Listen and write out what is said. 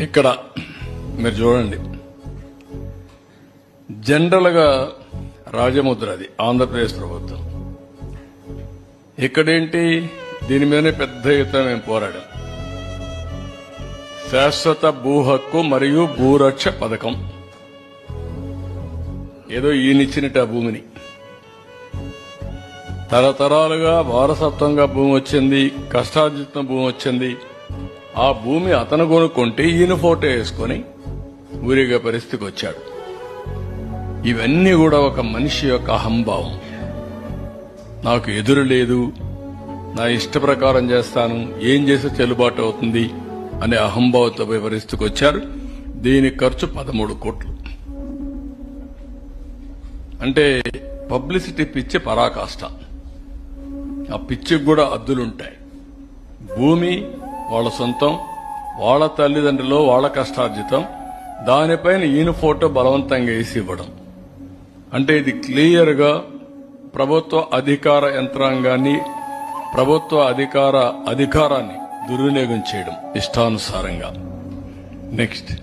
ఇక్కడ మీరు చూడండి, జనరల్ గా రాజముద్ర అది ఆంధ్రప్రదేశ్ ప్రభుత్వం. ఇక్కడేంటి, దీని మీదనే పెద్ద ఎత్తున మేము పోరాడాం. శాశ్వత భూ హక్కు మరియు భూరక్ష పథకం. ఏదో ఈయనిచ్చినట్టు ఆ భూమిని తరతరాలుగా వారసత్వంగా భూమి వచ్చింది, కష్టార్జితం భూమి వచ్చింది. ఆ భూమి అతను కొనుక్కుంటే ఈయన ఫోటో వేసుకుని ఊరిగే పరిస్థితికి వచ్చాడు. ఇవన్నీ కూడా ఒక మనిషి యొక్క అహంభావం. నాకు ఎదురు లేదు, నా ఇష్ట ప్రకారం చేస్తాను, ఏం చేస్తే చెల్లుబాటు అవుతుంది అనే అహంభావంతో పోయే పరిస్థితికి వచ్చారు. దీని ఖర్చు 13 కోట్లు. అంటే పబ్లిసిటీ పిచ్చి పరాకాష్ట. ఆ పిచ్చికి కూడా అద్దులుంటాయి. భూమి వాళ్ళ సొంతం, వాళ్ళ తల్లిదండ్రులు, వాళ్ళ కష్టార్జితం, దానిపైన ఈయన ఫోటో బలవంతంగా వేసి ఇవ్వడం. అంటే ఇది క్లియర్ గా ప్రభుత్వ అధికార యంత్రాంగాన్ని, ప్రభుత్వ అధికారాన్ని దుర్వినియోగం చేయడం ఇష్టానుసారంగా. నెక్స్ట్